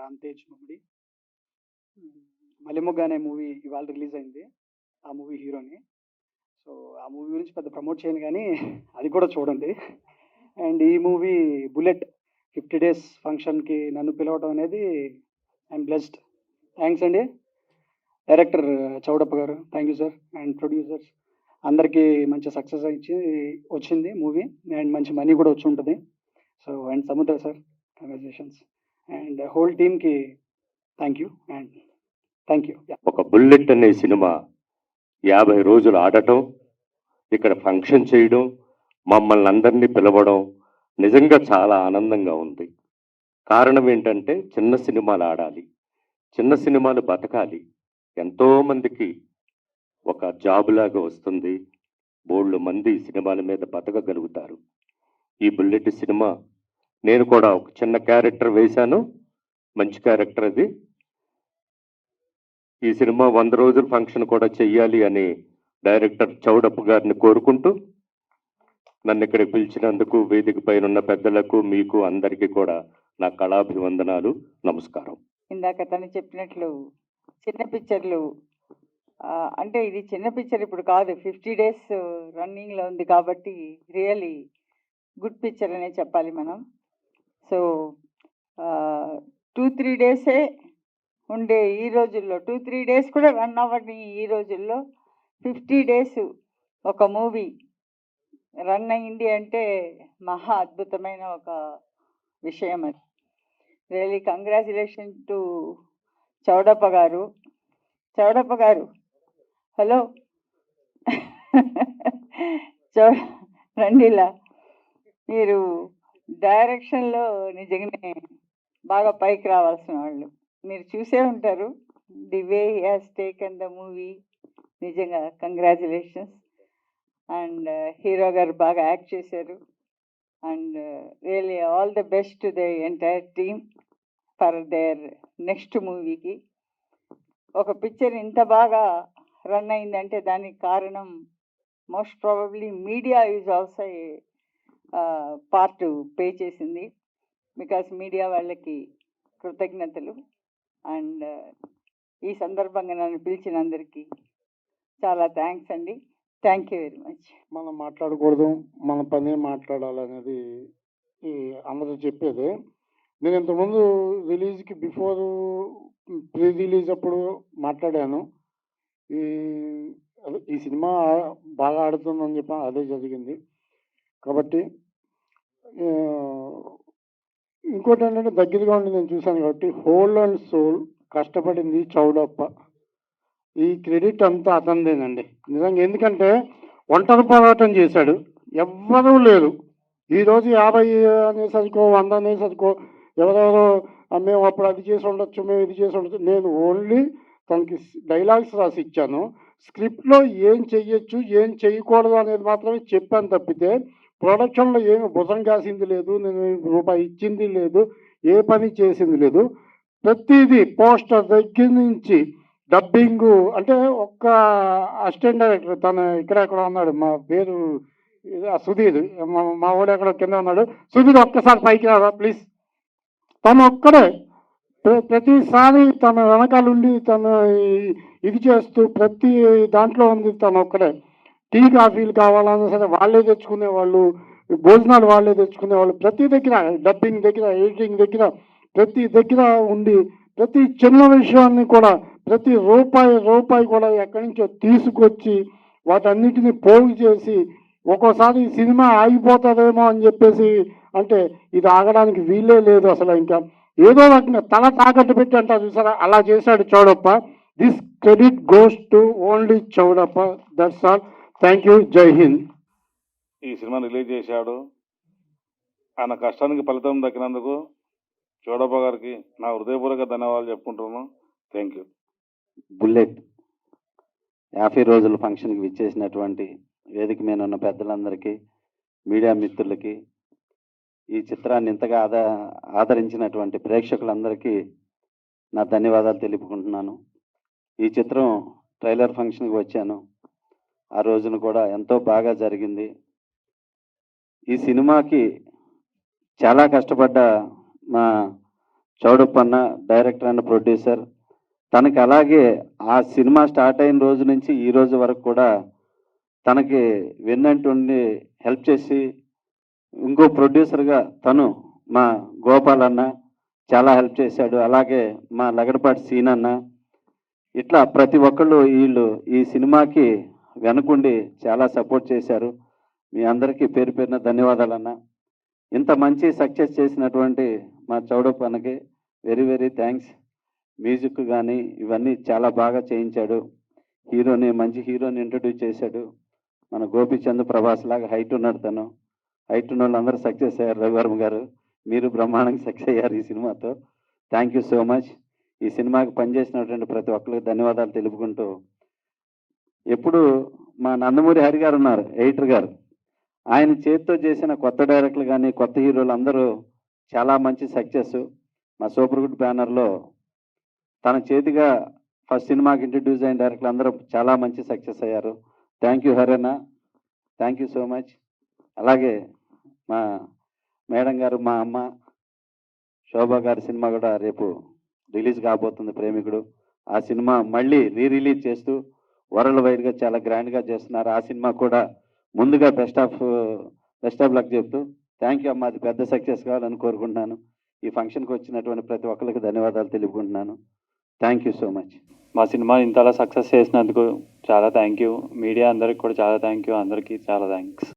రామ్ తేజ్ మమ్మడి. మల్లెమొగ్గ అనే మూవీ ఇవాళ రిలీజ్ అయింది. ఆ మూవీ హీరోని. సో ఆ మూవీ గురించి పెద్ద ప్రమోట్ చేయను కానీ అది కూడా చూడండి. అండ్ ఈ మూవీ బుల్లెట్ 50 డేస్ ఫంక్షన్కి నన్ను పిలవడం అనేది ఐఎమ్ బ్లెస్డ్. థ్యాంక్స్ అండి డైరెక్టర్ చౌడప్ప గారు, thank you sir. And producers అందరికీ మంచి సక్సెస్ వచ్చింది మూవీ. అండ్ మంచి మనీ కూడా వచ్చి ఉంటుంది. సో అండ్ సముద్ర సార్ కంగ్రాచులేషన్స్. అండ్ హోల్ టీమ్కి thank you and thank you. ఒక బుల్లెట్ అనే సినిమా 50 రోజులు ఆడటం, ఇక్కడ ఫంక్షన్ చేయడం, మమ్మల్ని అందరినీ పిలవడం నిజంగా చాలా ఆనందంగా ఉంది. కారణం ఏంటంటే చిన్న సినిమాలు ఆడాలి, చిన్న సినిమాలు బతకాలి, ఎంతోమందికి ఒక జాబ్ లాగా వస్తుంది, బోళ్ళు మంది సినిమాల మీద బతకగలుగుతారు. ఈ బుల్లెట్ సినిమా నేను కూడా ఒక చిన్న క్యారెక్టర్ వేశాను, మంచి క్యారెక్టర్ అది. ఈ సినిమా 100 రోజుల ఫంక్షన్ కూడా చెయ్యాలి అని డైరెక్టర్ చౌడప్ప గారిని కోరుకుంటూ నన్ను ఇక్కడ పిలిచినందుకు వేదిక పైన ఉన్న పెద్దలకు మీకు అందరికీ కూడా నా కళాభివందనాలు, నమస్కారం. ఇందాక తను చెప్పినట్లు చిన్న పిక్చర్లు అంటే ఇది చిన్న పిక్చర్ ఇప్పుడు కాదు, 50 డేస్ రన్నింగ్లో ఉంది కాబట్టి రియలీ గుడ్ పిక్చర్ అనే చెప్పాలి మనం. సో 2-3 డేసే ఉండే ఈ రోజుల్లో, 2-3 డేస్ కూడా రన్ అవ్వని ఈ రోజుల్లో 50 డేస్ ఒక మూవీ రన్ అయింది అంటే మహా అద్భుతమైన ఒక విషయం అది. రియలీ కంగ్రాచులేషన్ టు చౌడప్ప గారు. చౌడప్ప గారు హలో రండిలా. మీరు డైరెక్షన్లో నిజంగానే బాగా పైకి రావాల్సిన వాళ్ళు. మీరు చూసే ఉంటారు the way he has taken the movie. నిజంగా కంగ్రాచులేషన్స్. అండ్ హీరో గారు బాగా యాక్ట్ చేశారు. And really all the best to the entire team for their next మూవీకి. ఒక పిక్చర్ ఇంత బాగా రన్ అయిందంటే దానికి కారణం most probably media is also part pay చేసింది. బికాస్ మీడియా వాళ్ళకి కృతజ్ఞతలు. అండ్ ఈ సందర్భంగా నన్ను పిలిచినందరికీ చాలా థ్యాంక్స్ అండి. Thank you very much. మనం మాట్లాడకూడదు, మన పనే మాట్లాడాలనేది ఈ అందరూ చెప్పేది. నేను ఇంతకుముందు రిలీజ్కి బిఫోర్ ప్రీ రిలీజ్ అప్పుడు మాట్లాడాను. ఈ సినిమా బాగా ఆడుతుందని చెప్పి అదే జరిగింది. కాబట్టి ఇంకోటి ఏంటంటే దగ్గరగా ఉండి నేను చూశాను కాబట్టి హోల్ అండ్ సోల్ కష్టపడింది చౌడప్ప. ఈ క్రెడిట్ అంతా అతనిదేనండి నిజంగా. ఎందుకంటే ఒంటరి పోరాటం చేశాడు, ఎవ్వరూ లేరు. ఈరోజు 50 అనేసరికో 100 అనేసరికో ఎవరెవరో మేము అప్పుడు అది చేసి ఉండొచ్చు, మేము ఇది చేసి ఉండొచ్చు. నేను ఓన్లీ తనకి డైలాగ్స్ రాసి ఇచ్చాను. స్క్రిప్ట్లో ఏం చెయ్యొచ్చు ఏం చేయకూడదు అనేది మాత్రమే చెప్పాను తప్పితే ప్రొడక్షన్లో ఏమి భుజం కాసింది లేదు, నేను రూపాయి ఇచ్చింది లేదు, ఏ పని చేసింది లేదు. ప్రతిదీ పోస్టర్ దగ్గర నుంచి డబ్బింగు అంటే ఒక్క అసిస్టెంట్ డైరెక్టర్ తను ఇక్కడ ఉన్నాడు, మా పేరు సుధీర్, మా ఊడు ఎక్కడ కింద ఉన్నాడు. సుధీర్ ఒక్కసారి పైకి రాదా ప్లీజ్. తను ఒక్కడే ప్రతిసారి తన వెనకాలండి తను ఇది చేస్తూ ప్రతి దాంట్లో ఉంది తను ఒక్కడే. టీ కాఫీలు కావాలన్నా సరే వాళ్ళే తెచ్చుకునేవాళ్ళు, భోజనాలు వాళ్ళే తెచ్చుకునేవాళ్ళు. ప్రతి దగ్గర డబ్బింగ్ దగ్గర, ఎడిటింగ్ దగ్గర, ప్రతి దగ్గర ఉండి ప్రతి చిన్న విషయాన్ని కూడా ప్రతి రూపాయి కూడా ఎక్కడి నుంచో తీసుకొచ్చి వాటన్నిటిని పోగు చేసి ఒక్కోసారి సినిమా ఆగిపోతుందేమో అని చెప్పేసి అంటే ఇది ఆగడానికి వీలే లేదు అసలు. ఇంకా ఏదో రకంగా తల తాకట్టు పెట్టి అంటారు చూసారా, అలా చేశాడు Chowdappa. This credit goes to only Chowdappa. That's all. Thank you. జై హింద్. ఈ సినిమా రిలీజ్ చేశాడు, ఆయన కష్టానికి ఫలితం దక్కినందుకు చౌడప్ప గారికి నా హృదయపూర్వక ధన్యవాదాలు చెప్పుకుంటున్నాను. Thank you. బుల్లెట్ 50 రోజుల ఫంక్షన్కి విచ్చేసినటువంటి వేదిక మీద ఉన్న పెద్దలందరికీ, మీడియా మిత్రులకి, ఈ చిత్రాన్ని ఇంతగా ఆదరించినటువంటి ప్రేక్షకులందరికీ నా ధన్యవాదాలు తెలుపుకుంటున్నాను. ఈ చిత్రం ట్రైలర్ ఫంక్షన్కి వచ్చాను, ఆ రోజున కూడా ఎంతో బాగా జరిగింది. ఈ సినిమాకి చాలా కష్టపడ్డ మా చౌడప్పన్న డైరెక్టర్ అండ్ ప్రొడ్యూసర్. తనకి అలాగే ఆ సినిమా స్టార్ట్ అయిన రోజు నుంచి ఈ రోజు వరకు కూడా తనకి వెన్నంటుండి హెల్ప్ చేసి, ఇంకో ప్రొడ్యూసర్గా తను మా గోపాల్ అన్న చాలా హెల్ప్ చేశాడు. అలాగే మా లగడపాటి సీన్ అన్న, ఇట్లా ప్రతి ఒక్కళ్ళు వీళ్ళు ఈ సినిమాకి వెనకుండి చాలా సపోర్ట్ చేశారు. మీ అందరికీ పేరు పేరున ధన్యవాదాలు అన్న. ఇంత మంచి సక్సెస్ చేసినటువంటి మా చౌడప్ప అన్నకి వెరీ వెరీ థ్యాంక్స్. మ్యూజిక్ కానీ ఇవన్నీ చాలా బాగా చేయించాడు. మంచి హీరోని ఇంట్రడ్యూస్ చేశాడు. మన గోపీచంద్ ప్రభాస్ లాగా హైట్ ఉన్నాడు తను. హైట్ ఉన్న వాళ్ళందరూ సక్సెస్ అయ్యారు. రవివర్మ గారు మీరు బ్రహ్మాండంగా సక్సెస్ అయ్యారు ఈ సినిమాతో. Thank you so much. ఈ సినిమాకి పనిచేసినటువంటి ప్రతి ఒక్కరికి ధన్యవాదాలు తెలుపుకుంటూ, ఎప్పుడు మా నందమూరి హరి గారు ఉన్నారు, ఎడిటర్ గారు, ఆయన చేతితో చేసిన కొత్త డైరెక్టర్లు కానీ కొత్త హీరోలు అందరూ చాలా మంచి సక్సెస్. మా సూపర్ గుడ్ బ్యానర్లో తన చేతిగా ఫస్ట్ సినిమాకి ఇంట్రడ్యూస్ అయిన డైరెక్టర్లు అందరూ చాలా మంచి సక్సెస్ అయ్యారు. థ్యాంక్ యూ హరన్న, థ్యాంక్ యూ సో మచ్. అలాగే మా మేడం గారు, మా అమ్మ శోభా గారి సినిమా కూడా రేపు రిలీజ్ కాబోతుంది, ప్రేమికుడు. ఆ సినిమా మళ్ళీ రిలీజ్ చేస్తూ వరల్డ్ వైడ్గా చాలా గ్రాండ్గా చేస్తున్నారు. ఆ సినిమా కూడా ముందుగా బెస్ట్ ఆఫ్ లక్ చెప్తూ థ్యాంక్ యూ అమ్మ, అది పెద్ద సక్సెస్ కావాలని కోరుకుంటున్నాను. ఈ ఫంక్షన్కి వచ్చినటువంటి ప్రతి ఒక్కరికి ధన్యవాదాలు తెలుపుకుంటున్నాను. Thank you so much. మా సినిమా ఇంతలా సక్సెస్ చేసినందుకు చాలా థ్యాంక్ యూ. మీడియా అందరికి కూడా చాలా థ్యాంక్ యూ. అందరికీ చాలా థ్యాంక్స్.